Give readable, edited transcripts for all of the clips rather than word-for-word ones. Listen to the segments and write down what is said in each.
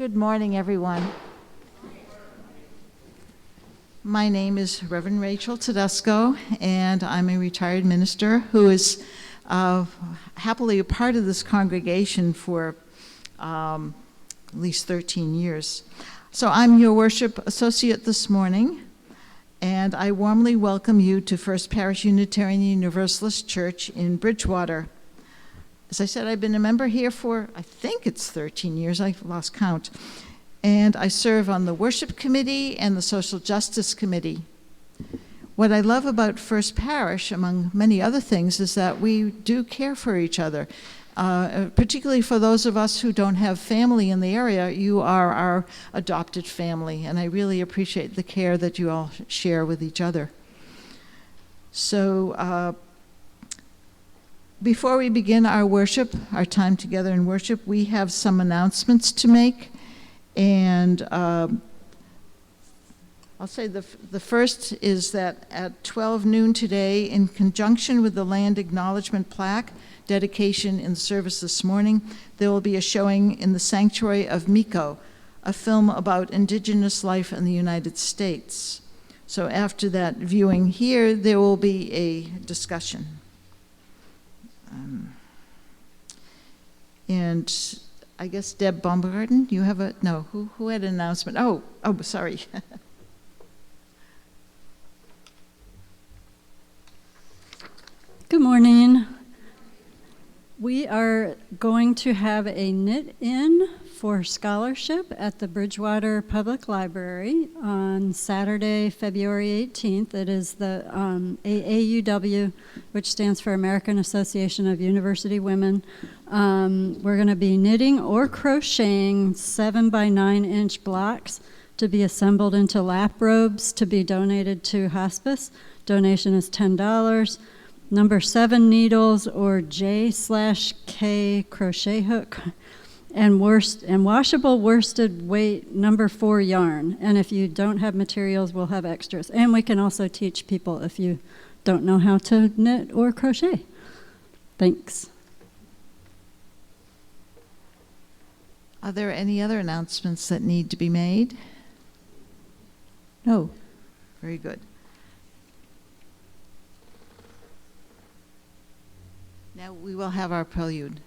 Good morning, everyone. My name is Reverend Rachel Tedesco, and I'm a retired minister who is happily a part of this congregation for at least 13 years. So I'm your worship associate this morning, and I warmly welcome you to First Parish Unitarian Universalist Church in Bridgewater. As I said, I've been a member here for, I think it's 13 years, I've lost count. And I serve on the worship committee and the social justice committee. What I love about First Parish, among many other things, is that we do care for each other. Particularly for those of us who don't have family in the area, you are our adopted family, and I really appreciate the care that you all share with each other. So, before we begin our worship, our time together in worship, we have some announcements to make. And I'll say the first is that at 12 noon today, in conjunction with the land acknowledgement plaque dedication in service this morning, there will be a showing in the Sanctuary of Miko, a film about indigenous life in the United States. So after that viewing here, there will be a discussion. And I guess Deb Baumgarten, you have a, no, who had an announcement? Oh, sorry. Good morning. We are going to have a knit-in for scholarship at the Bridgewater Public Library on Saturday, February 18th. It is the AAUW, which stands for American Association of University Women. We're going to be knitting or crocheting 7 by 9 inch blocks to be assembled into lap robes to be donated to hospice. Donation is $10. Number 7 needles or J/K crochet hook, and washable worsted weight number 4 yarn. And if you don't have materials, we'll have extras. And we can also teach people if you don't know how to knit or crochet. Thanks. Are there any other announcements that need to be made? No. Very good. Now we will have our prelude.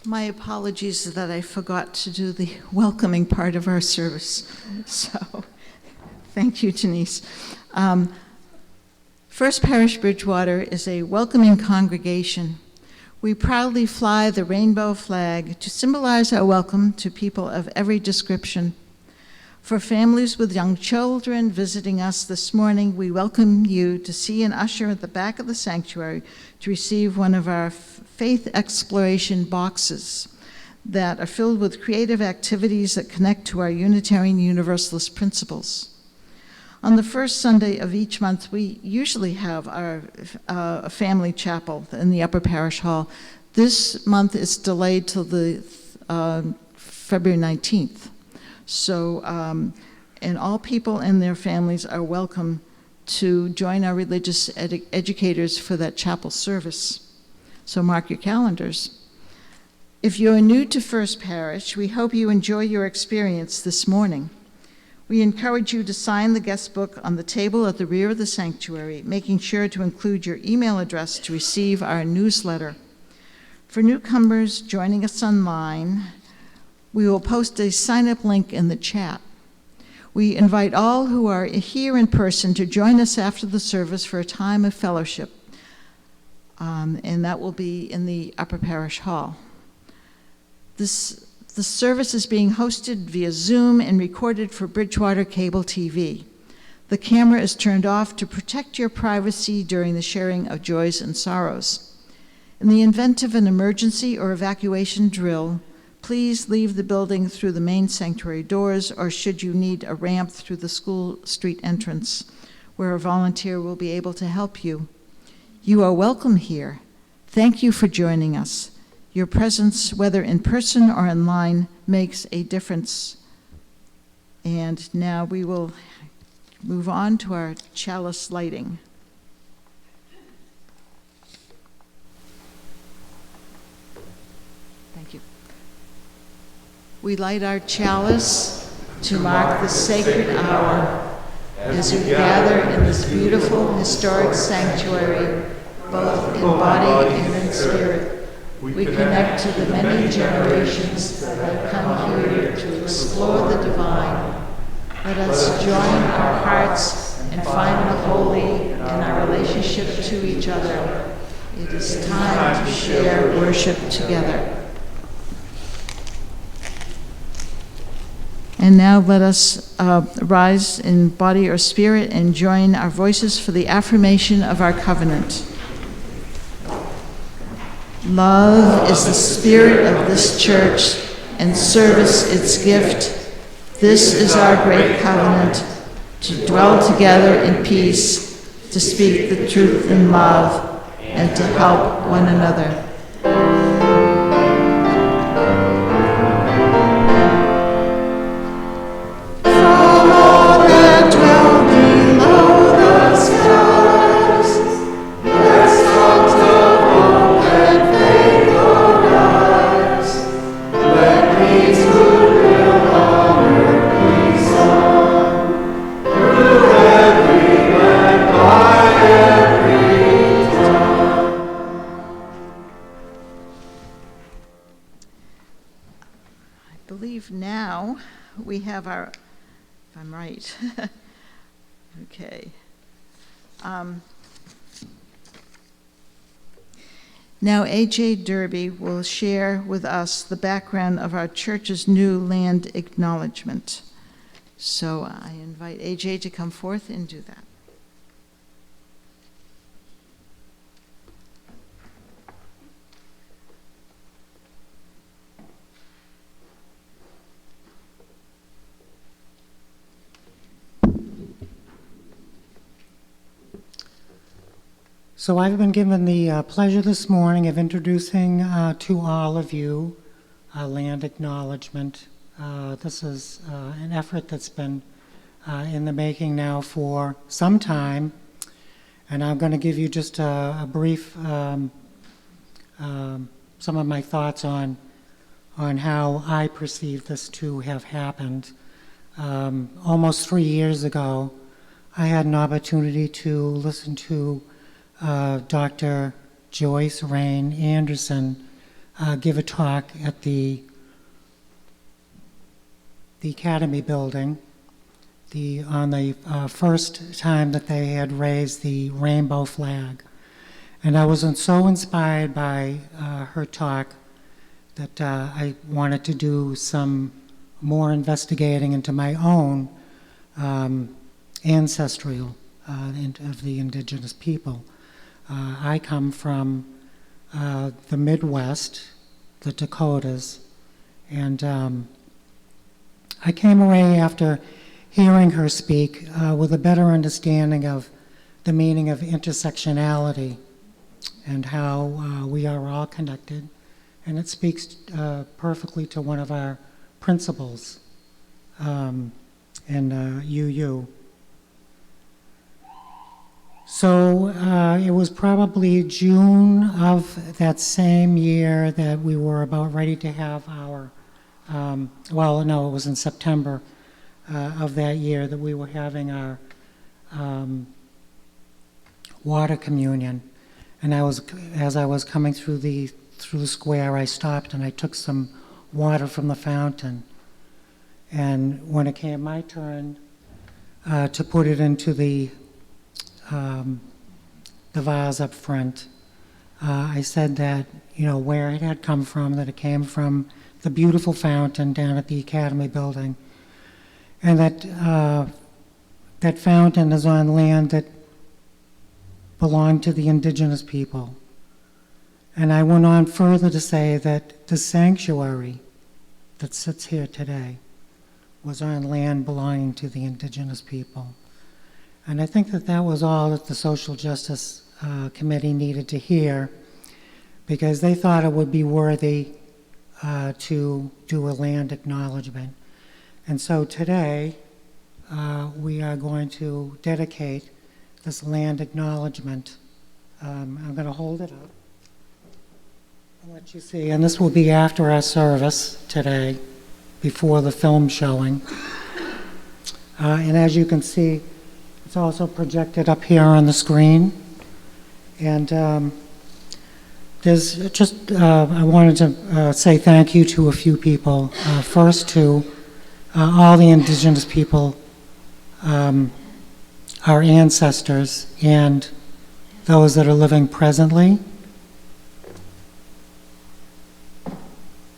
My apologies that I forgot to do the welcoming part of our service. So, thank you, Denise. First Parish Bridgewater is a welcoming congregation. We proudly fly the rainbow flag to symbolize our welcome to people of every description. For families with young children visiting us this morning, we welcome you to see an usher at the back of the sanctuary to receive one of our faith exploration boxes that are filled with creative activities that connect to our Unitarian Universalist principles. On the first Sunday of each month, we usually have our family chapel in the Upper Parish Hall. This month it's delayed till the February 19th. So, and all people and their families are welcome to join our religious educators for that chapel service. So mark your calendars. If you're new to First Parish, we hope you enjoy your experience this morning. We encourage you to sign the guest book on the table at the rear of the sanctuary, making sure to include your email address to receive our newsletter. For newcomers joining us online, we will post a sign-up link in the chat. We invite all who are here in person to join us after the service for a time of fellowship, and that will be in the Upper Parish Hall. The service is being hosted via Zoom and recorded for Bridgewater Cable TV. The camera is turned off to protect your privacy during the sharing of joys and sorrows. In the event of an emergency or evacuation drill, please leave the building through the main sanctuary doors, or should you need a ramp through the school street entrance, where a volunteer will be able to help you. You are welcome here. Thank you for joining us. Your presence, whether in person or online, makes a difference. And now we will move on to our chalice lighting. Thank you. We light our chalice to mark the sacred hour as we gather in this beautiful historic sanctuary, both in body and in spirit. We connect to the many generations that have come here to explore the divine. Let us join our hearts and find the holy in our relationship to each other. It is time to share worship together. And now let us rise in body or spirit and join our voices for the affirmation of our covenant. Love is the spirit of this church, and service its gift. This is our great covenant, to dwell together in peace, to speak the truth in love, and to help one another. Now we have our, if I'm right, okay. Now A.J. Derby will share with us the background of our church's new land acknowledgement. So I invite A.J. to come forth and do that. So I've been given the pleasure this morning of introducing to all of you land acknowledgement. This is an effort that's been in the making now for some time, and I'm going to give you just a brief, some of my thoughts on how I perceive this to have happened. Almost 3 years ago, I had an opportunity to listen to Dr. Joyce Rain Anderson give a talk at the Academy building on the first time that they had raised the rainbow flag. And I was so inspired by her talk that I wanted to do some more investigating into my own ancestral of the indigenous people. I come from the Midwest, the Dakotas, and I came away after hearing her speak with a better understanding of the meaning of intersectionality and how we are all connected. And it speaks perfectly to one of our principles in UU. So it was probably June of that same year that we were about ready to have our, well, no, it was in September of that year that we were having our water communion. And as I was coming through the square, I stopped and I took some water from the fountain. And when it came my turn to put it into the vase up front, I said that, where it had come from, that it came from the beautiful fountain down at the Academy building, and that that fountain is on land that belonged to the indigenous people. And I went on further to say that the sanctuary that sits here today was on land belonging to the indigenous people. And I think that that was all that the Social Justice Committee needed to hear, because they thought it would be worthy to do a land acknowledgement. And so today, we are going to dedicate this land acknowledgement. I'm going to hold it up and let you see. And this will be after our service today, before the film showing. And as you can see, it's also projected up here on the screen. And there's just, I wanted to say thank you to a few people. First to all the indigenous people, our ancestors, and those that are living presently.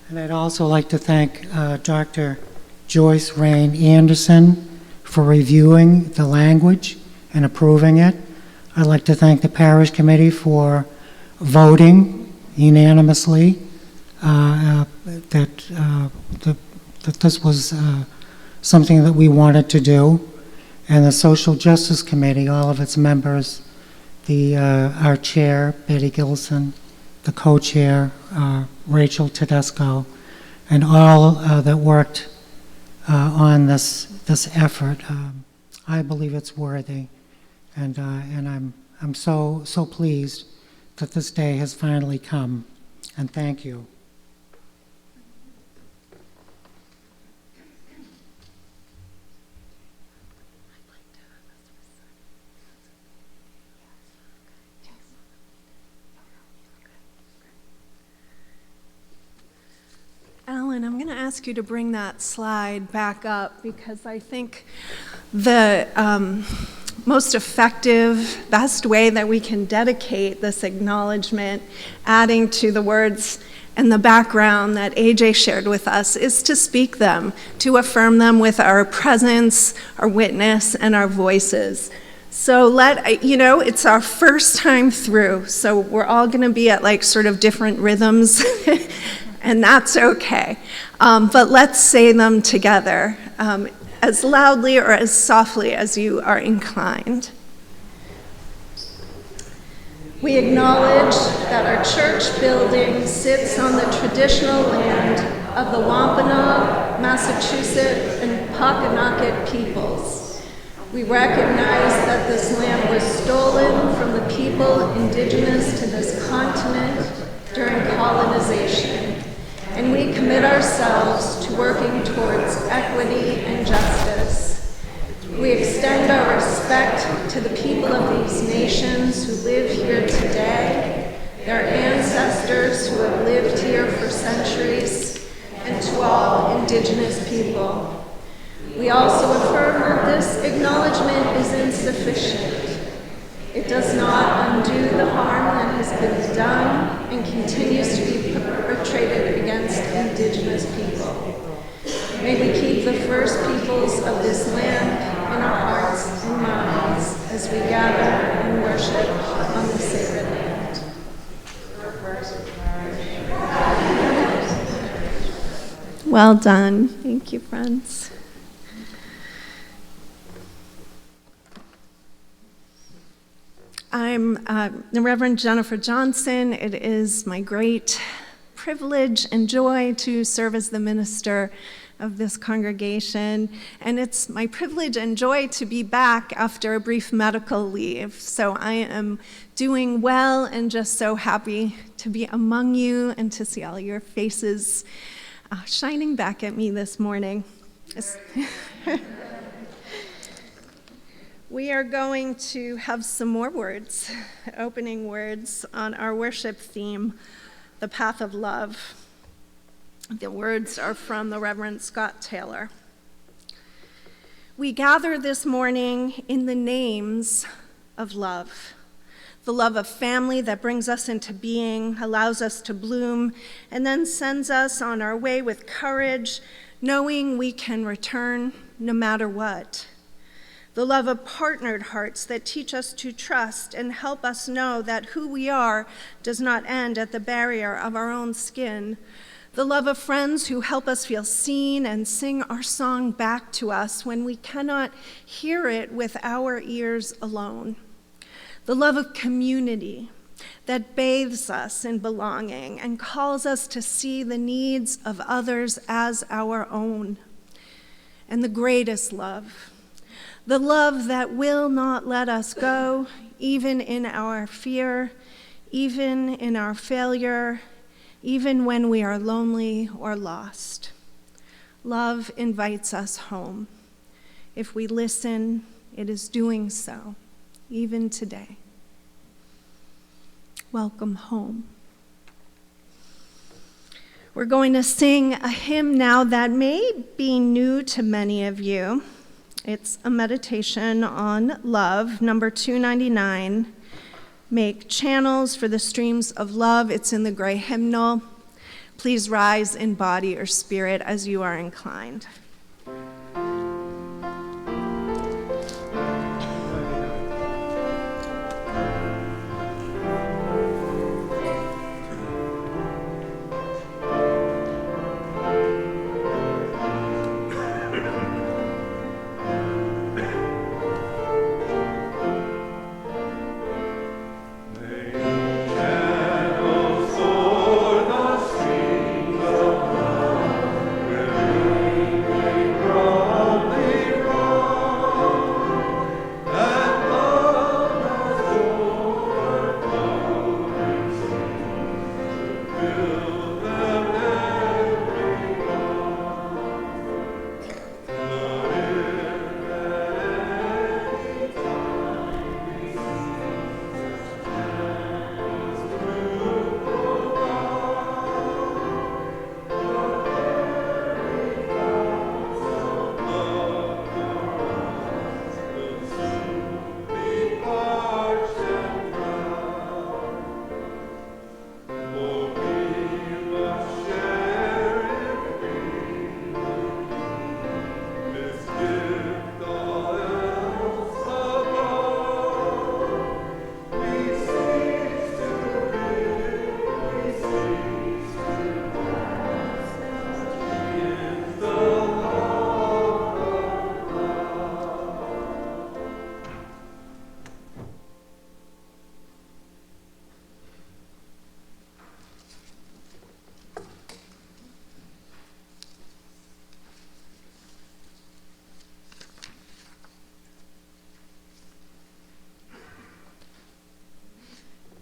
And I'd also like to thank Dr. Joyce Rain Anderson for reviewing the language and approving it. I'd like to thank the Parish Committee for voting unanimously that this was something that we wanted to do. And the Social Justice Committee, all of its members, our chair, Betty Gilson, the co-chair, Rachel Tedesco, and all that worked on this effort. I believe it's worthy, and I'm so pleased that this day has finally come. And thank you. Alan, I'm going to ask you to bring that slide back up, because I think the most effective, best way that we can dedicate this acknowledgement, adding to the words and the background that AJ shared with us, is to speak them, to affirm them with our presence, our witness, and our voices. So it's our first time through, so we're all going to be at like sort of different rhythms. And that's okay. But let's say them together, as loudly or as softly as you are inclined. We acknowledge that our church building sits on the traditional land of the Wampanoag, Massachusetts, and Pokanoket peoples. We recognize that this land was stolen from the people indigenous to this continent during colonization. And we commit ourselves to working towards equity and justice. We extend our respect to the people of these nations who live here today their ancestors who have lived here for centuries, and to all Indigenous people. We also affirm that this acknowledgement is insufficient. It does not undo the harm that has been done and continues to be perpetrated against Indigenous people. May we keep the first peoples of this land in our hearts and minds as we gather and worship on this sacred land. Well done. Thank you, friends. I'm the Reverend Jennifer Johnson. It is my great privilege and joy to serve as the minister of this congregation, and it's my privilege and joy to be back after a brief medical leave. So I am doing well and just so happy to be among you and to see all your faces shining back at me this morning. We are going to have some more words, opening words on our worship theme, the path of love. The words are from the Reverend Scott Taylor. We gather this morning in the names of love. The love of family that brings us into being, allows us to bloom, and then sends us on our way with courage, knowing we can return no matter what. The love of partnered hearts that teach us to trust and help us know that who we are does not end at the barrier of our own skin. The love of friends who help us feel seen and sing our song back to us when we cannot hear it with our ears alone. The love of community that bathes us in belonging and calls us to see the needs of others as our own. And the greatest love, the love that will not let us go, even in our fear, even in our failure, even when we are lonely or lost. Love invites us home. If we listen, it is doing so, even today. Welcome home. We're going to sing a hymn now that may be new to many of you. It's a meditation on love, number 299. Make channels for the streams of love. It's in the gray hymnal. Please rise in body or spirit as you are inclined.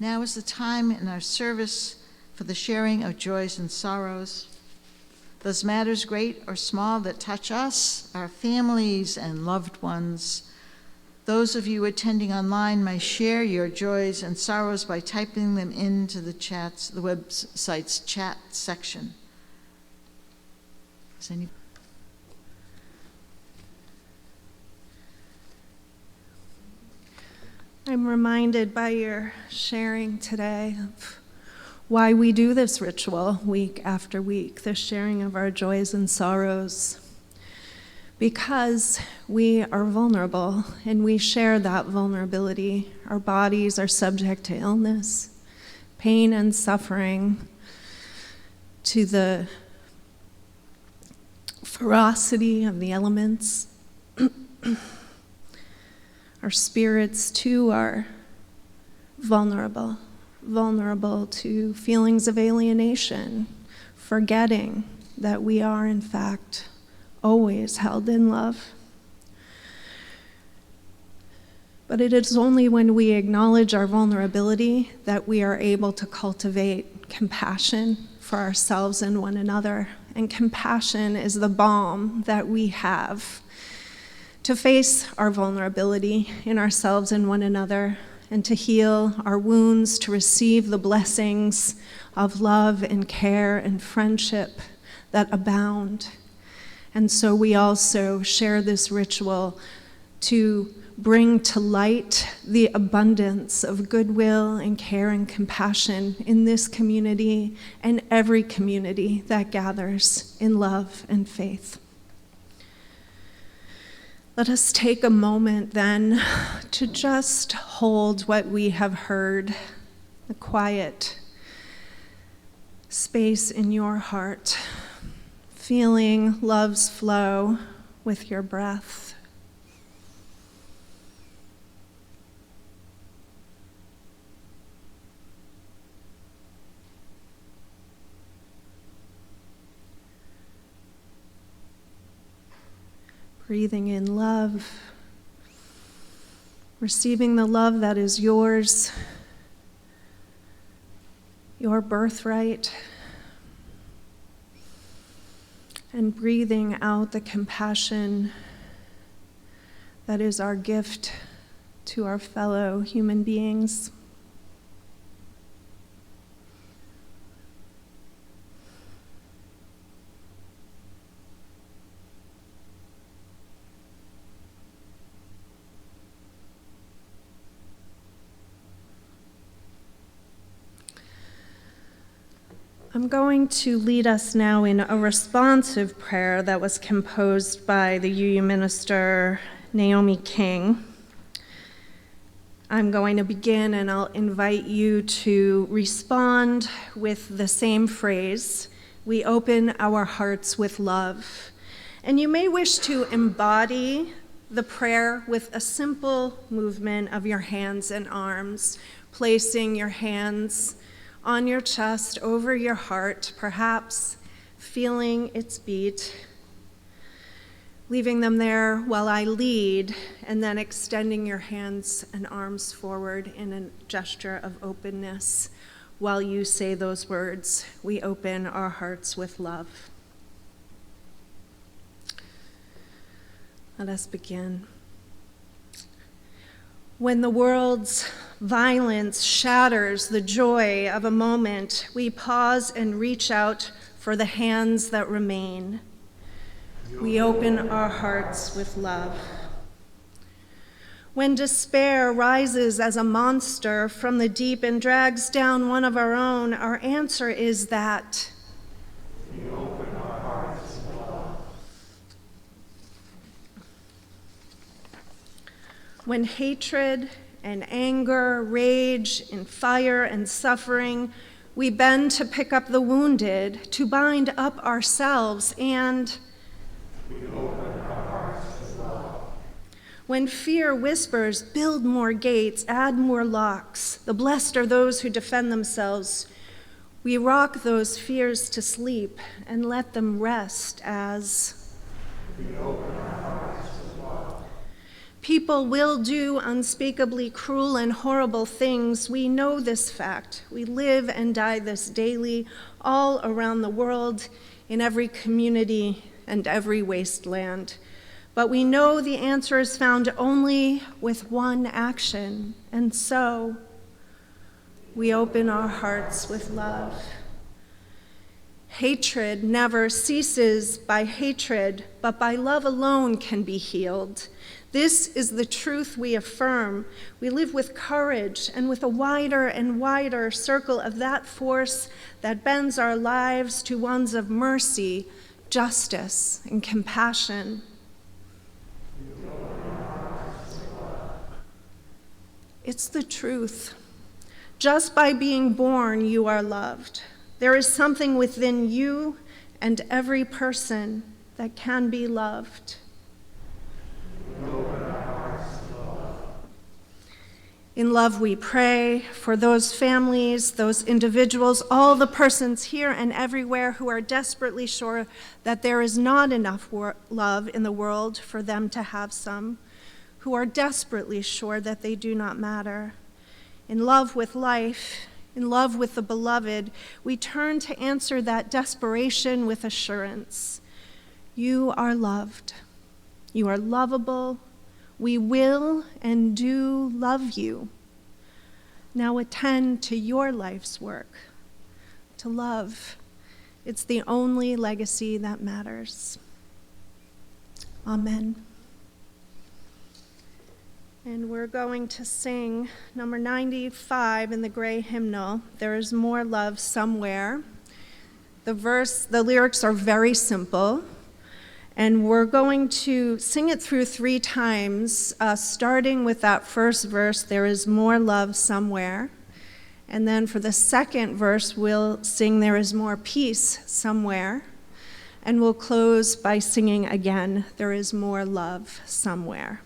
Now is the time in our service for the sharing of joys and sorrows, those matters great or small that touch us, our families and loved ones, Those of you attending online may share your joys and sorrows by typing them into the website's chat section. Is any? I'm reminded by your sharing today of why we do this ritual week after week, the sharing of our joys and sorrows. Because we are vulnerable and we share that vulnerability. Our bodies are subject to illness, pain, and suffering, to the ferocity of the elements. Our spirits, too, are vulnerable to feelings of alienation, forgetting that we are, in fact, always held in love. But it is only when we acknowledge our vulnerability that we are able to cultivate compassion for ourselves and one another. And compassion is the balm that we have to face our vulnerability in ourselves and one another, and to heal our wounds, to receive the blessings of love and care and friendship that abound. And so we also share this ritual to bring to light the abundance of goodwill and care and compassion in this community and every community that gathers in love and faith. Let us take a moment then to just hold what we have heard, the quiet space in your heart, feeling love's flow with your breath. Breathing in love, receiving the love that is yours, your birthright, and breathing out the compassion that is our gift to our fellow human beings. I'm going to lead us now in a responsive prayer that was composed by the UU minister Naomi King. I'm going to begin, and I'll invite you to respond with the same phrase: we open our hearts with love. And you may wish to embody the prayer with a simple movement of your hands and arms, placing your hands on your chest, over your heart, perhaps feeling its beat, leaving them there while I lead, and then extending your hands and arms forward in a gesture of openness while you say those words: we open our hearts with love. Let us begin. When the world's violence shatters the joy of a moment, we pause and reach out for the hands that remain. We open our hearts with love. When despair rises as a monster from the deep and drags down one of our own, our answer is that we open our hearts with love. When hatred and anger, rage, and fire and suffering, we bend to pick up the wounded, to bind up ourselves, and we open our hearts to love. When fear whispers, build more gates, add more locks, the blessed are those who defend themselves, we rock those fears to sleep and let them rest as we open our hearts to love. People will do unspeakably cruel and horrible things. We know this fact. We live and die this daily, all around the world, in every community and every wasteland. But we know the answer is found only with one action, and so we open our hearts with love. Hatred never ceases by hatred, but by love alone can be healed. This is the truth we affirm. We live with courage and with a wider and wider circle of that force that bends our lives to ones of mercy, justice, and compassion. It's the truth. Just by being born, you are loved. There is something within you and every person that can be loved. In love we pray for those families, those individuals, all the persons here and everywhere who are desperately sure that there is not enough love in the world for them to have some, who are desperately sure that they do not matter. In love with life, in love with the beloved, we turn to answer that desperation with assurance. You are loved. You are lovable. We will and do love you. Now attend to your life's work, to love. It's the only legacy that matters. Amen. And we're going to sing number 95 in the gray hymnal, There Is More Love Somewhere. The lyrics are very simple, and we're going to sing it through 3 times, starting with that first verse, There Is More Love Somewhere. And then for the second verse, we'll sing There Is More Peace Somewhere. And we'll close by singing again, There Is More Love Somewhere.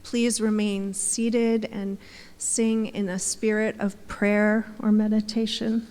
Please remain seated and sing in a spirit of prayer or meditation.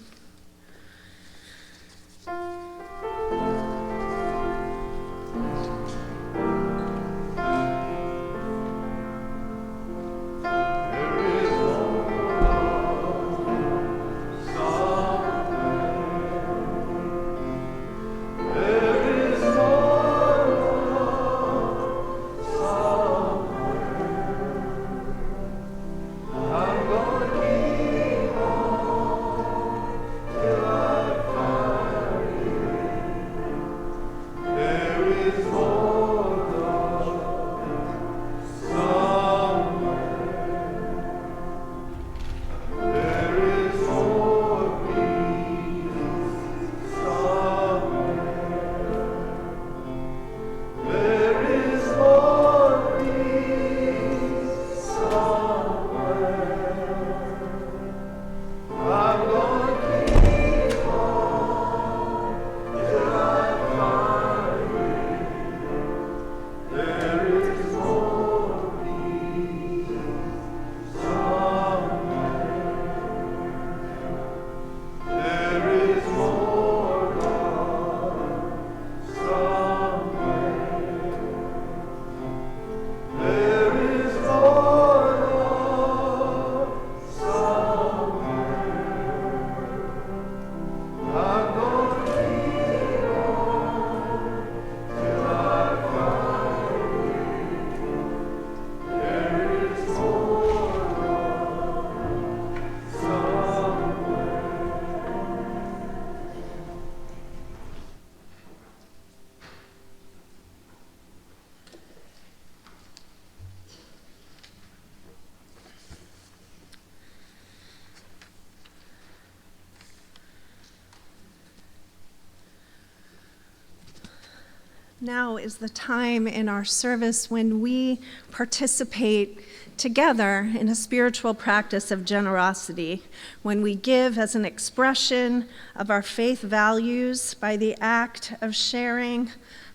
Now is the time in our service when we participate together in a spiritual practice of generosity, when we give as an expression of our faith values by the act of sharing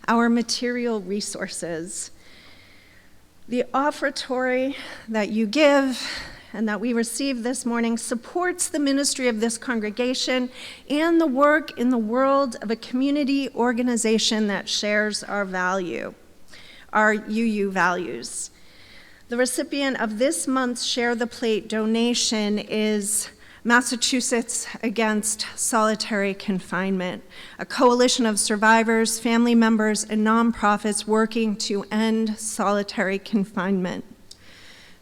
our material resources. The offertory that you give and that we receive this morning supports the ministry of this congregation and the work in the world of a community organization that shares our UU values. The recipient of this month's Share the Plate donation is Massachusetts Against Solitary Confinement, a coalition of survivors, family members, and nonprofits working to end solitary confinement,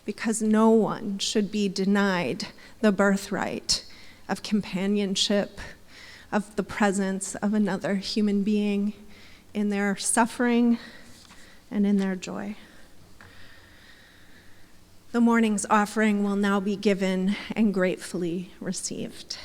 because no one should be denied the birthright of companionship, of the presence of another human being in their suffering and in their joy. The morning's offering will now be given and gratefully received.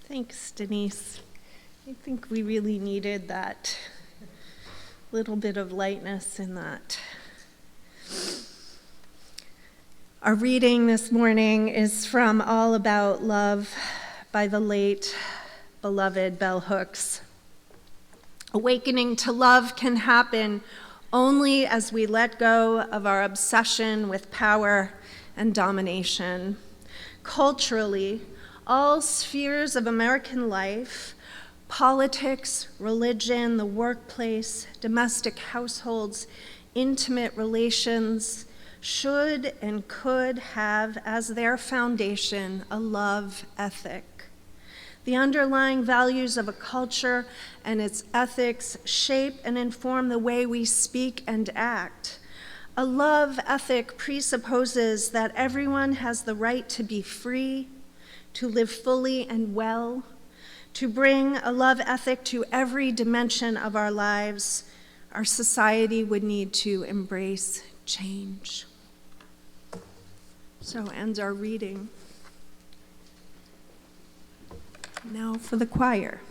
Thanks, Denise. I think we really needed that little bit of lightness in that. Our reading this morning is from All About Love by the late, beloved Bell Hooks. Awakening to love can happen only as we let go of our obsession with power and domination. Culturally, all spheres of American life, politics, religion, the workplace, domestic households, intimate relations, should and could have as their foundation a love ethic. The underlying values of a culture and its ethics shape and inform the way we speak and act. A love ethic presupposes that everyone has the right to be free, to live fully and well, to bring a love ethic to every dimension of our lives. Our society would need to embrace change. So ends our reading. Now for the choir.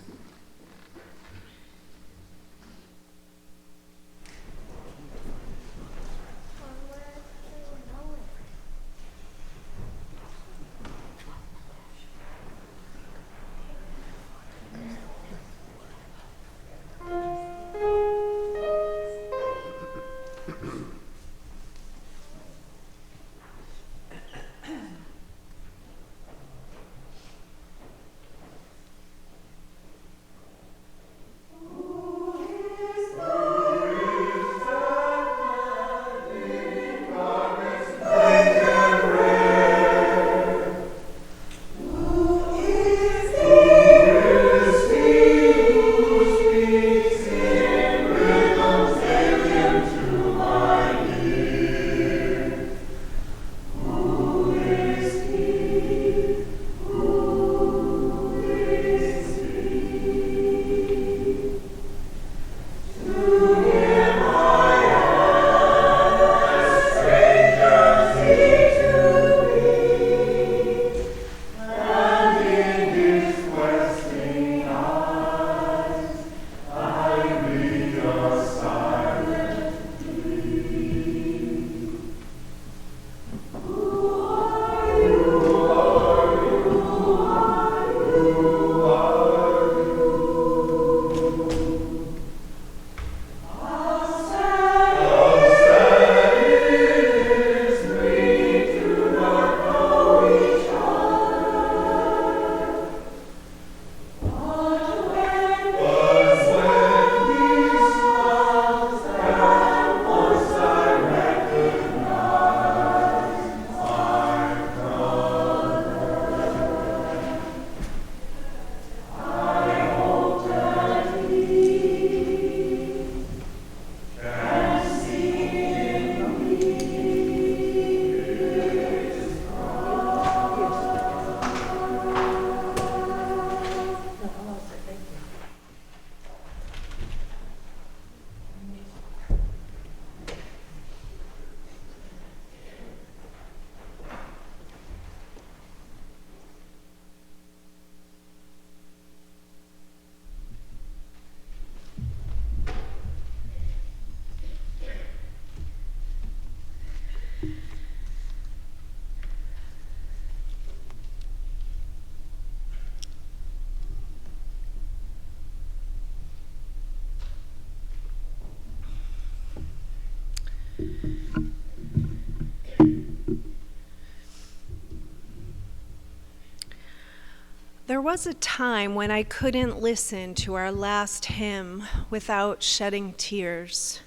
was a time when I couldn't listen to our last hymn without shedding tears.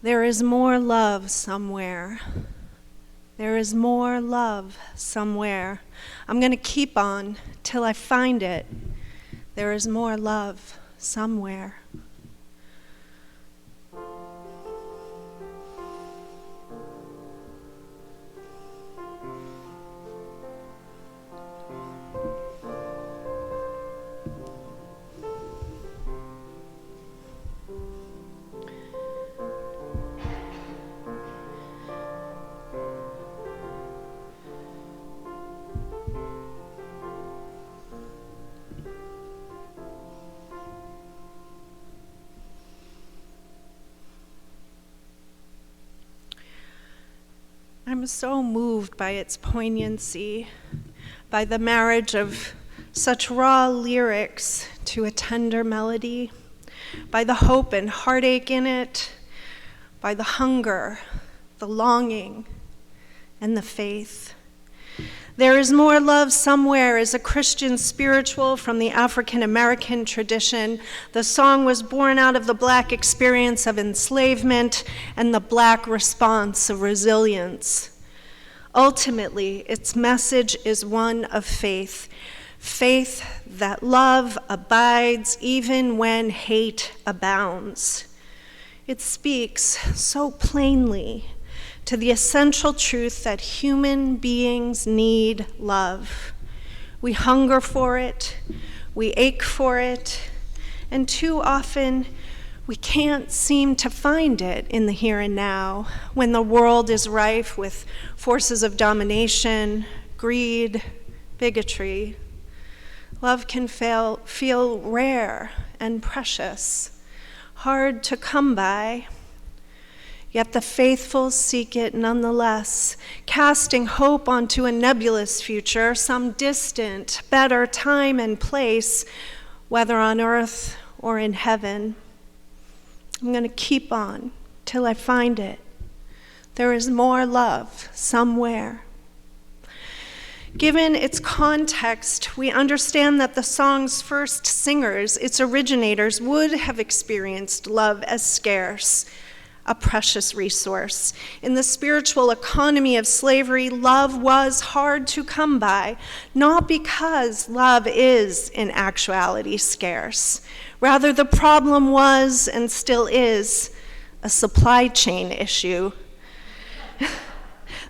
There is more love somewhere. There is more love somewhere. I'm going to keep on till I find it. There is more love somewhere. I'm so moved by its poignancy, by the marriage of such raw lyrics to a tender melody, by the hope and heartache in it, by the hunger, the longing, and the faith. There is more love somewhere is a Christian spiritual from the African American tradition. The song was born out of the Black experience of enslavement and the Black response of resilience. Ultimately, its message is one of faith, faith that love abides even when hate abounds. It speaks so plainly to the essential truth that human beings need love. We hunger for it, we ache for it, and too often we can't seem to find it in the here and now when the world is rife with forces of domination, greed, bigotry. Love can feel rare and precious, hard to come by. Yet the faithful seek it nonetheless, casting hope onto a nebulous future, some distant, better time and place, whether on earth or in heaven. I'm going to keep on till I find it. There is more love somewhere. Given its context, we understand that the song's first singers, its originators, would have experienced love as scarce, a precious resource. In the spiritual economy of slavery, love was hard to come by, not because love is in actuality scarce. Rather, the problem was, and still is, a supply chain issue.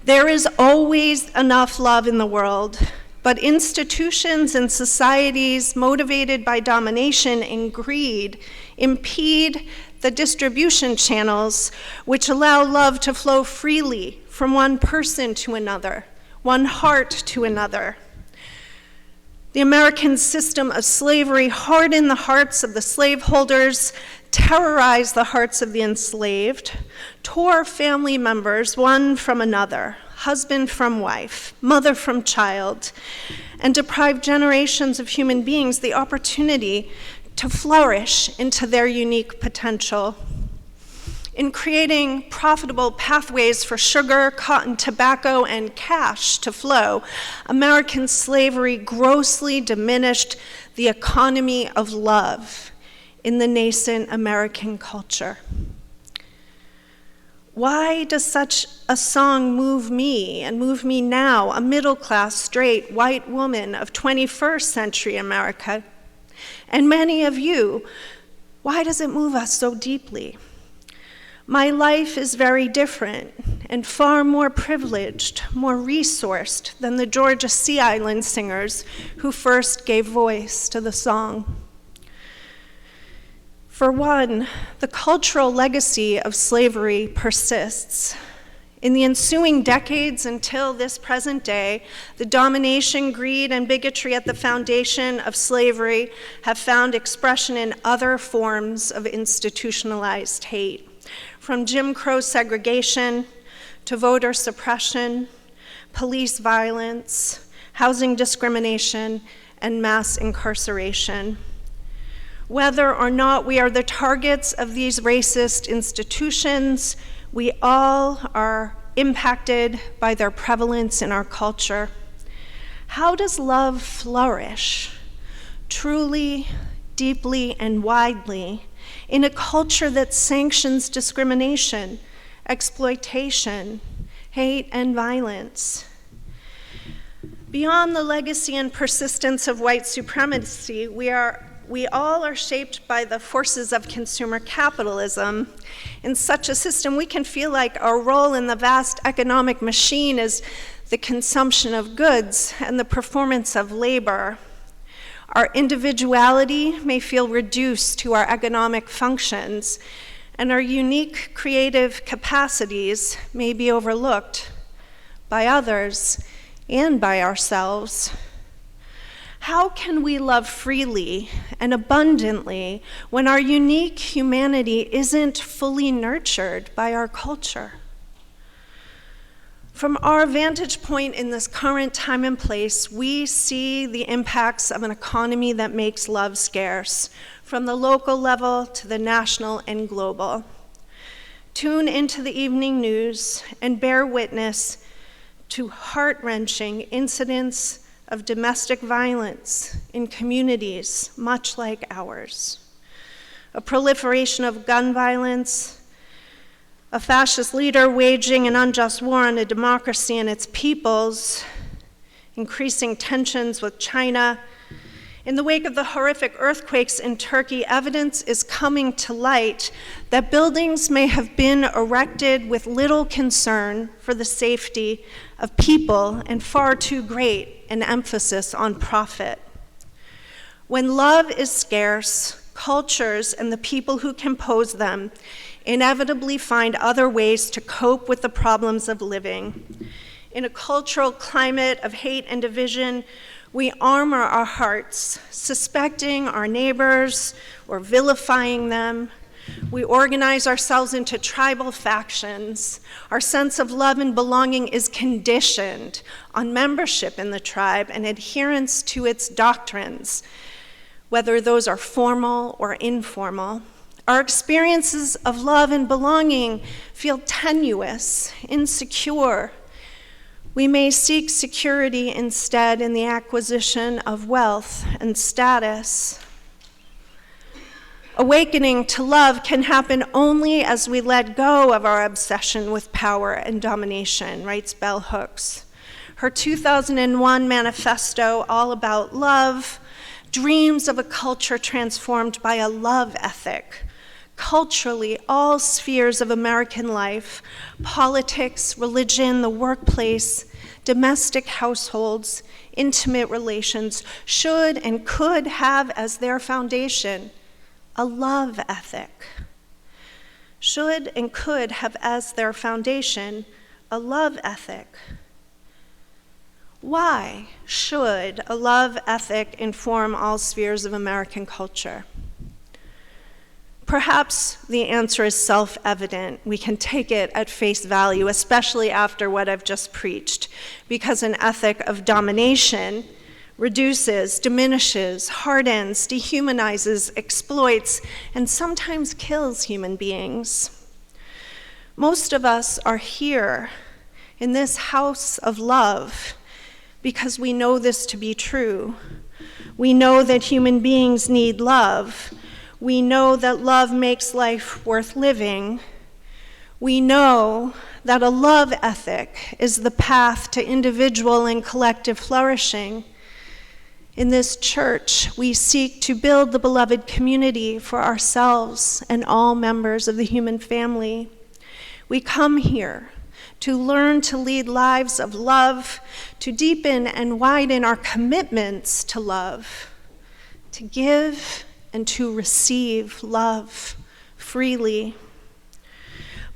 There is always enough love in the world, but institutions and societies motivated by domination and greed impede the distribution channels which allow love to flow freely from one person to another, one heart to another. The American system of slavery hardened the hearts of the slaveholders, terrorized the hearts of the enslaved, tore family members one from another, husband from wife, mother from child, and deprived generations of human beings the opportunity to flourish into their unique potential. In creating profitable pathways for sugar, cotton, tobacco, and cash to flow, American slavery grossly diminished the economy of love in the nascent American culture. Why does such a song move me and move me now, a middle-class, straight, white woman of 21st century America? And many of you, why does it move us so deeply? My life is very different and far more privileged, more resourced than the Georgia Sea Island singers who first gave voice to the song. For one, the cultural legacy of slavery persists. In the ensuing decades until this present day, the domination, greed, and bigotry at the foundation of slavery have found expression in other forms of institutionalized hate, from Jim Crow segregation to voter suppression, police violence, housing discrimination, and mass incarceration. Whether or not we are the targets of these racist institutions, we all are impacted by their prevalence in our culture. How does love flourish truly, deeply, and widely in a culture that sanctions discrimination, exploitation, hate, and violence? Beyond the legacy and persistence of white supremacy, we all are shaped by the forces of consumer capitalism. In such a system, we can feel like our role in the vast economic machine is the consumption of goods and the performance of labor. Our individuality may feel reduced to our economic functions, and our unique creative capacities may be overlooked by others and by ourselves. How can we love freely and abundantly when our unique humanity isn't fully nurtured by our culture? From our vantage point in this current time and place, we see the impacts of an economy that makes love scarce, from the local level to the national and global. Tune into the evening news and bear witness to heart-wrenching incidents of domestic violence in communities much like ours. A proliferation of gun violence, a fascist leader waging an unjust war on a democracy and its peoples, increasing tensions with China. In the wake of the horrific earthquakes in Turkey, evidence is coming to light that buildings may have been erected with little concern for the safety of people and far too great an emphasis on profit. When love is scarce, cultures and the people who compose them inevitably find other ways to cope with the problems of living. In a cultural climate of hate and division, we armor our hearts, suspecting our neighbors or vilifying them. We organize ourselves into tribal factions. Our sense of love and belonging is conditioned on membership in the tribe and adherence to its doctrines, whether those are formal or informal. Our experiences of love and belonging feel tenuous, insecure. We may seek security instead in the acquisition of wealth and status. Awakening to love can happen only as we let go of our obsession with power and domination, writes Bell Hooks. Her 2001 manifesto, All About Love, dreams of a culture transformed by a love ethic. Culturally, all spheres of American life, politics, religion, the workplace, domestic households, intimate relations, should and could have as their foundation a love ethic. Should and could have as their foundation a love ethic. Why should a love ethic inform all spheres of American culture? Perhaps the answer is self-evident. We can take it at face value, especially after what I've just preached, because an ethic of domination reduces, diminishes, hardens, dehumanizes, exploits, and sometimes kills human beings. Most of us are here in this house of love because we know this to be true. We know that human beings need love. We know that love makes life worth living. We know that a love ethic is the path to individual and collective flourishing. In this church, we seek to build the beloved community for ourselves and all members of the human family. We come here to learn to lead lives of love, to deepen and widen our commitments to love, to give and to receive love freely.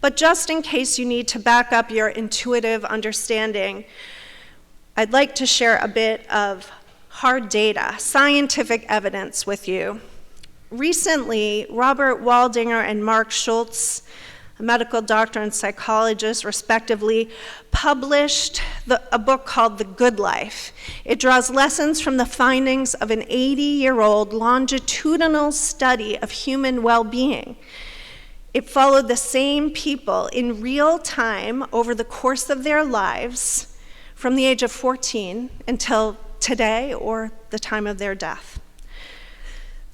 But just in case you need to back up your intuitive understanding, I'd like to share a bit of hard data, scientific evidence with you. Recently, Robert Waldinger and Mark Schultz, a medical doctor and psychologist, respectively, published a book called The Good Life. It draws lessons from the findings of an 80-year-old longitudinal study of human well-being. It followed the same people in real time over the course of their lives from the age of 14 until today or the time of their death.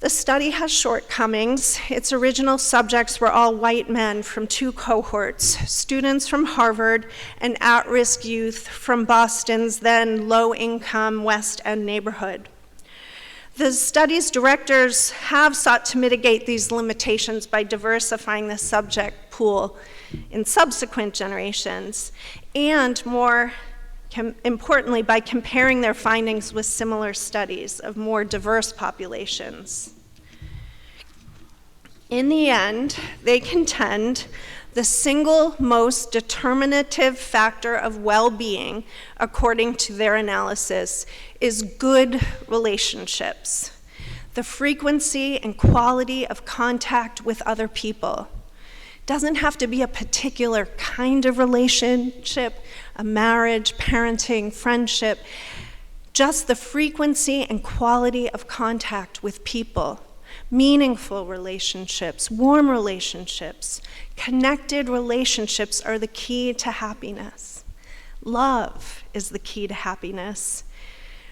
The study has shortcomings. Its original subjects were all white men from 2 cohorts, students from Harvard and at-risk youth from Boston's then low-income West End neighborhood. The study's directors have sought to mitigate these limitations by diversifying the subject pool in subsequent generations, and more importantly, by comparing their findings with similar studies of more diverse populations. In the end, they contend the single most determinative factor of well-being, according to their analysis, is good relationships, the frequency and quality of contact with other people. It doesn't have to be a particular kind of relationship, a marriage, parenting, friendship, just the frequency and quality of contact with people. Meaningful relationships, warm relationships, connected relationships are the key to happiness. Love is the key to happiness.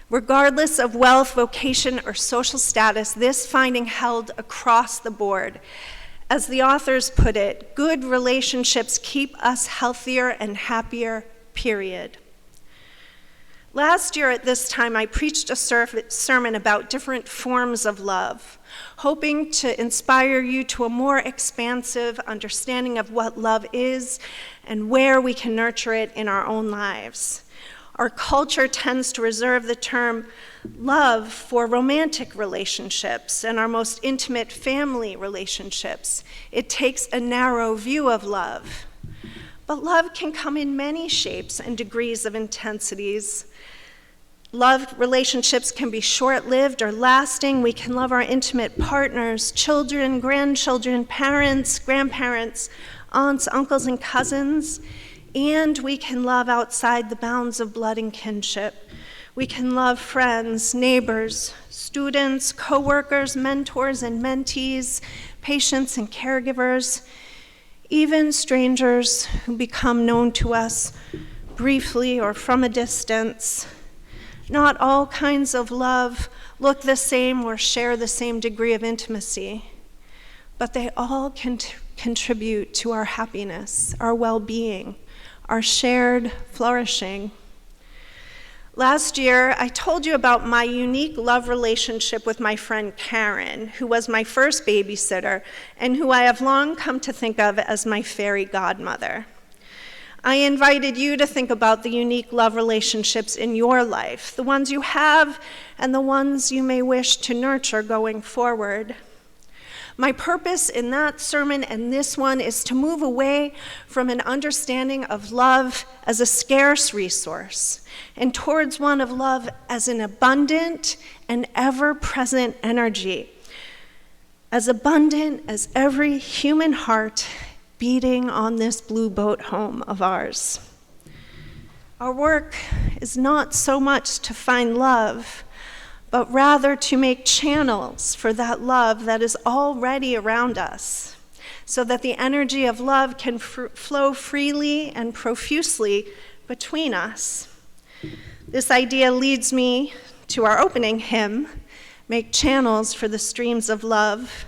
Regardless of wealth, vocation, or social status, this finding held across the board. As the authors put it, good relationships keep us healthier and happier, period. Last year at this time, I preached a sermon about different forms of love, hoping to inspire you to a more expansive understanding of what love is and where we can nurture it in our own lives. Our culture tends to reserve the term love for romantic relationships and our most intimate family relationships. It takes a narrow view of love. But love can come in many shapes and degrees of intensities. Love relationships can be short-lived or lasting. We can love our intimate partners, children, grandchildren, parents, grandparents, aunts, uncles, and cousins. And we can love outside the bounds of blood and kinship. We can love friends, neighbors, students, co-workers, mentors and mentees, patients and caregivers, even strangers who become known to us briefly or from a distance. Not all kinds of love look the same or share the same degree of intimacy, but they all can contribute to our happiness, our well-being, our shared flourishing. Last year, I told you about my unique love relationship with my friend Karen, who was my first babysitter and who I have long come to think of as my fairy godmother. I invited you to think about the unique love relationships in your life, the ones you have and the ones you may wish to nurture going forward. My purpose in that sermon and this one is to move away from an understanding of love as a scarce resource and towards one of love as an abundant and ever-present energy, as abundant as every human heart beating on this blue boat home of ours. Our work is not so much to find love, but rather to make channels for that love that is already around us, so that the energy of love can flow freely and profusely between us. This idea leads me to our opening hymn, Make Channels for the Streams of Love.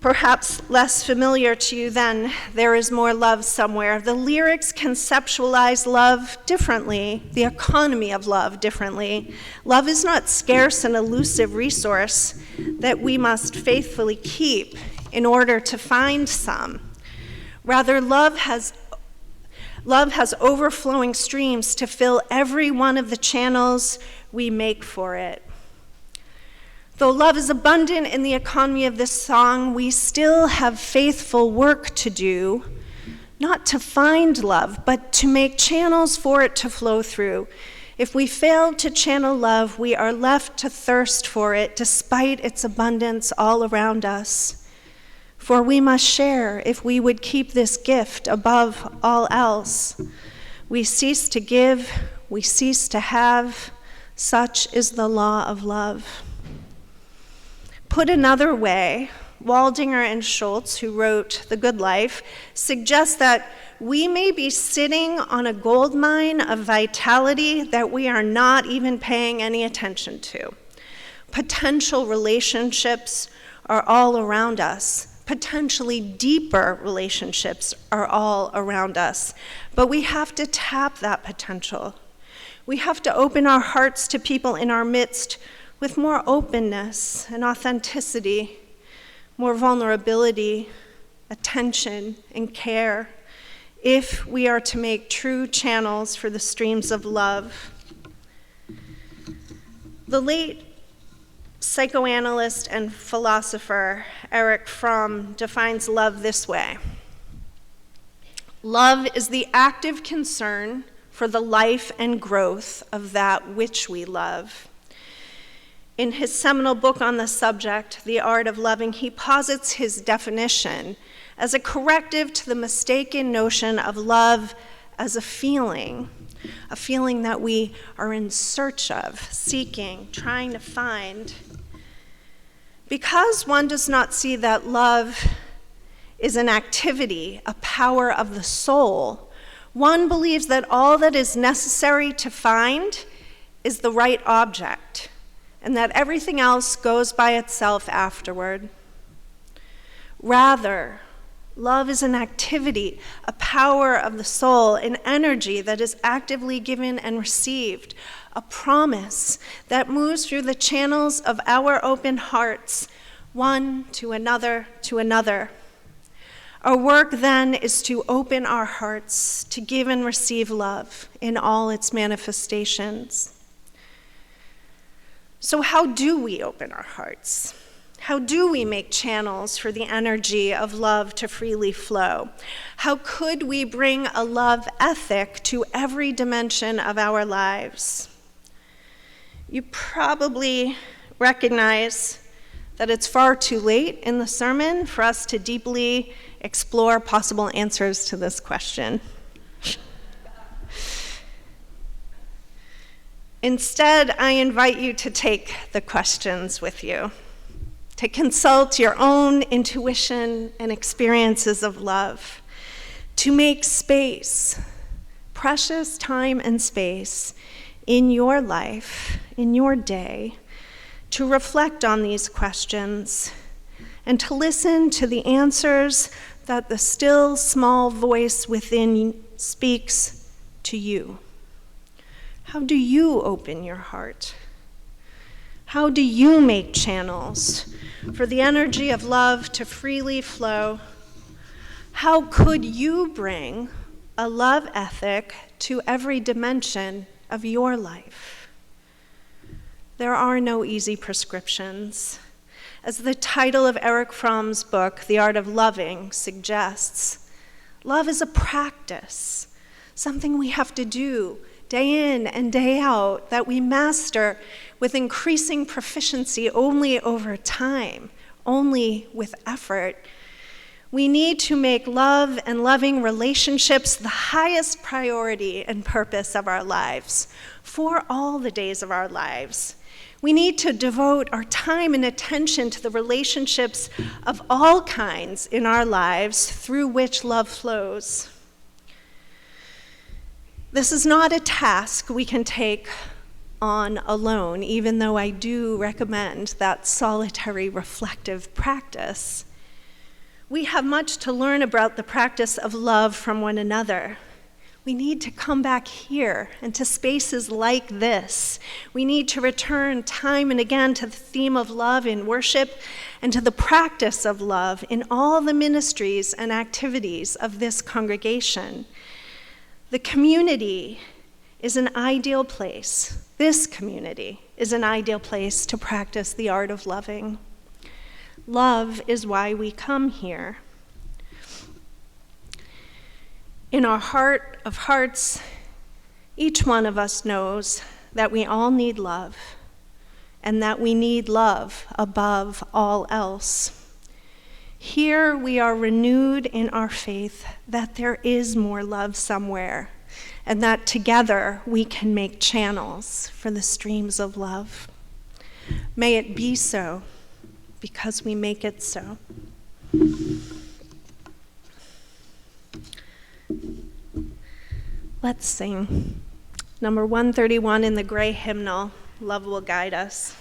Perhaps less familiar to you than There Is More Love Somewhere. The lyrics conceptualize love differently, the economy of love differently. Love is not scarce and elusive resource that we must faithfully keep in order to find some. Rather, love has overflowing streams to fill every one of the channels we make for it. Though love is abundant in the economy of this song, we still have faithful work to do, not to find love, but to make channels for it to flow through. If we fail to channel love, we are left to thirst for it despite its abundance all around us. For we must share if we would keep this gift above all else. We cease to give, we cease to have. Such is the law of love. Put another way, Waldinger and Schultz, who wrote The Good Life, suggest that we may be sitting on a gold mine of vitality that we are not even paying any attention to. Potential relationships are all around us. Potentially deeper relationships are all around us. But we have to tap that potential. We have to open our hearts to people in our midst with more openness and authenticity, more vulnerability, attention, and care, if we are to make true channels for the streams of love. The late psychoanalyst and philosopher Erich Fromm defines love this way: love is the active concern for the life and growth of that which we love. In his seminal book on the subject, The Art of Loving, he posits his definition as a corrective to the mistaken notion of love as a feeling that we are in search of, seeking, trying to find. Because one does not see that love is an activity, a power of the soul, one believes that all that is necessary to find is the right object, and that everything else goes by itself afterward. Rather, love is an activity, a power of the soul, an energy that is actively given and received, a promise that moves through the channels of our open hearts, one to another to another. Our work then is to open our hearts to give and receive love in all its manifestations. So how do we open our hearts? How do we make channels for the energy of love to freely flow? How could we bring a love ethic to every dimension of our lives? You probably recognize that it's far too late in the sermon for us to deeply explore possible answers to this question. Instead, I invite you to take the questions with you, to consult your own intuition and experiences of love, to make space, precious time and space in your life, in your day, to reflect on these questions and to listen to the answers that the still small voice within speaks to you. How do you open your heart? How do you make channels for the energy of love to freely flow? How could you bring a love ethic to every dimension of your life? There are no easy prescriptions. As the title of Erich Fromm's book, The Art of Loving, suggests, love is a practice, something we have to do day in and day out, that we master with increasing proficiency only over time, only with effort. We need to make love and loving relationships the highest priority and purpose of our lives, for all the days of our lives. We need to devote our time and attention to the relationships of all kinds in our lives through which love flows. This is not a task we can take on alone, even though I do recommend that solitary reflective practice. We have much to learn about the practice of love from one another. We need to come back here and to spaces like this. We need to return time and again to the theme of love in worship and to the practice of love in all the ministries and activities of this congregation. The community is an ideal place. This community is an ideal place to practice the art of loving. Love is why we come here. In our heart of hearts, each one of us knows that we all need love, and that we need love above all else. Here we are renewed in our faith that there is more love somewhere, and that together we can make channels for the streams of love. May it be so. because we make it so. Let's sing. Number 131 in the gray hymnal, Love Will Guide Us.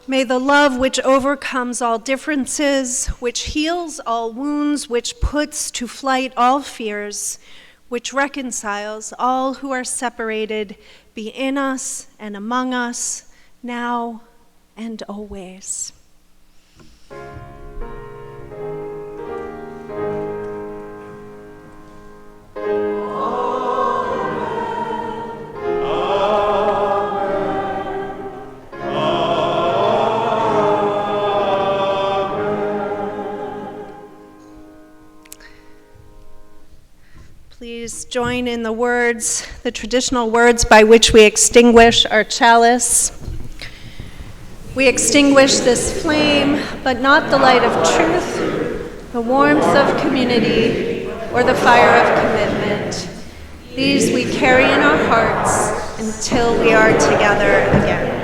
May the love which overcomes all differences, which heals all wounds, which puts to flight all fears, which reconciles all who are separated, be in us and among us, now and always. Please join in the words, the traditional words by which we extinguish our chalice. We extinguish this flame, but not the light of truth, the warmth of community, or the fire of commitment. These we carry in our hearts until we are together again.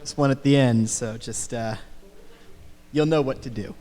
This one at the end, so just you'll know what to do.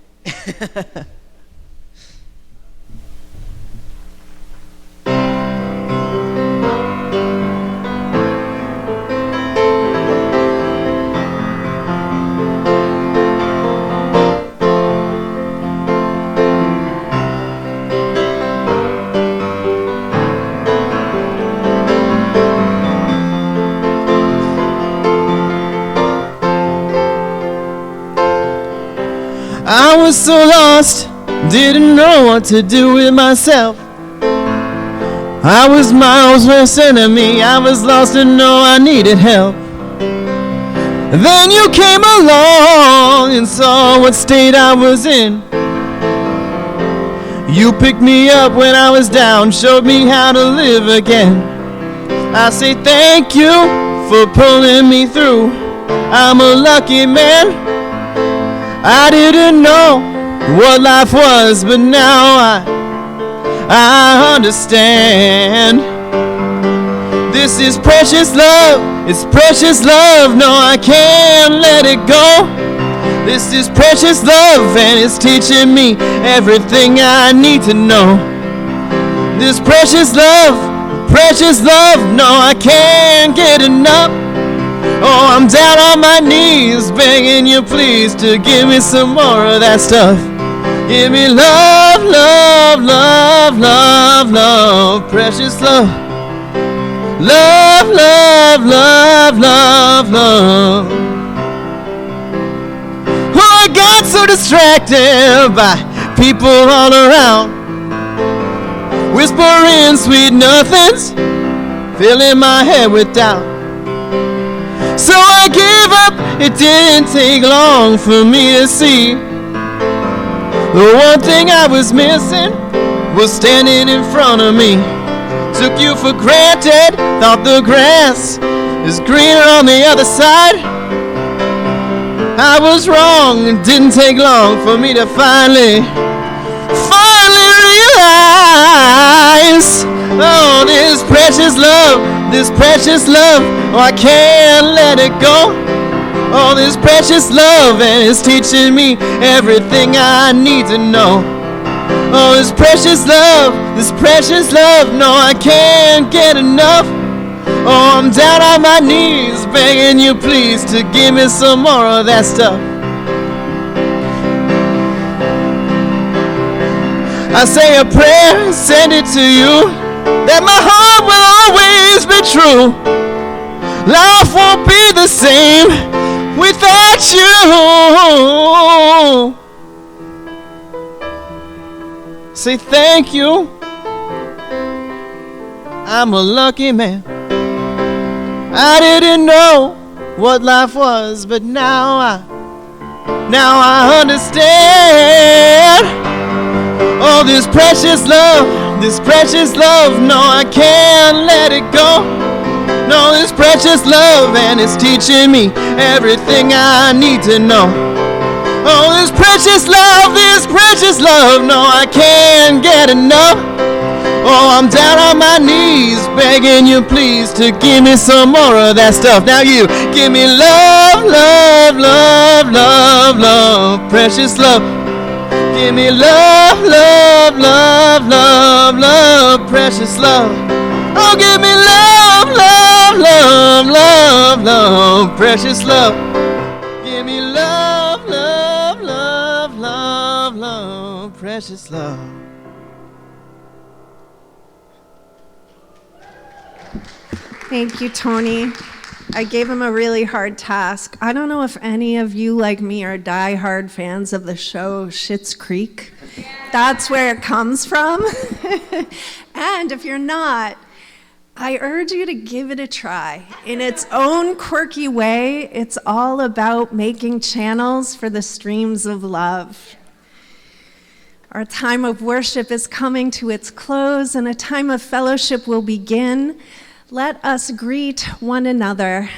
I was so lost, didn't know what to do with myself. I was my own worst enemy, I was lost and know I needed help. Then you came along and saw what state I was in. You picked me up when I was down, showed me how to live again. I say thank you for pulling me through. I'm a lucky man. I didn't know what life was, but now I understand. This is precious love, it's precious love, no I can't let it go. This is precious love and it's teaching me everything I need to know. This precious love, no I can't get enough. Oh, I'm down on my knees, begging you please to give me some more of that stuff. Give me love, love, love, love, love, precious love. Love, love, love, love, love. Oh, got so distracted by people all around, whispering sweet nothings, filling my head with doubt. So I gave up. It didn't take long for me to see the one thing I was missing was standing in front of me. Took you for granted, thought the grass is greener on the other side. I was wrong. It didn't take long for me to finally realize, oh, this precious love, oh, I can't let it go. Oh, this precious love, and it's teaching me everything I need to know. Oh, this precious love, no, I can't get enough. Oh, I'm down on my knees, begging you please to give me some more of that stuff. I say a prayer, send it to you, that my heart will always be true. Life won't be the same without you. Say thank you. I'm a lucky man. I didn't know what life was, but now I understand. Oh, this precious love, no, I can't let it go. No, this precious love, and it's teaching me everything I need to know. Oh, this precious love, no, I can't get enough. Oh, I'm down on my knees, begging you please to give me some more of that stuff. Now you give me love, love, love, love, love, precious love. Give me love, love, love, love, love, precious love. Oh, give me love, love, love, love, love, precious love. Give me love, love, love, love, love, precious love. Thank you, Tony. I gave him a really hard task. I don't know if any of you, like me, are die-hard fans of the show Schitt's Creek. That's where it comes from. And if you're not, I urge you to give it a try. In its own quirky way, it's all about making channels for the streams of love. Our time of worship is coming to its close, and a time of fellowship will begin. Let us greet one another.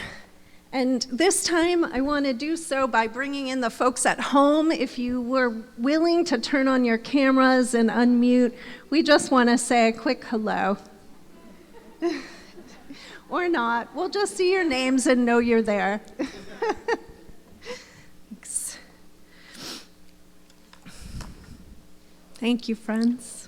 And this time, I want to do so by bringing in the folks at home. If you were willing to turn on your cameras and unmute, we just want to say a quick hello. Or not. We'll just see your names and know you're there. Thanks. Thank you, friends.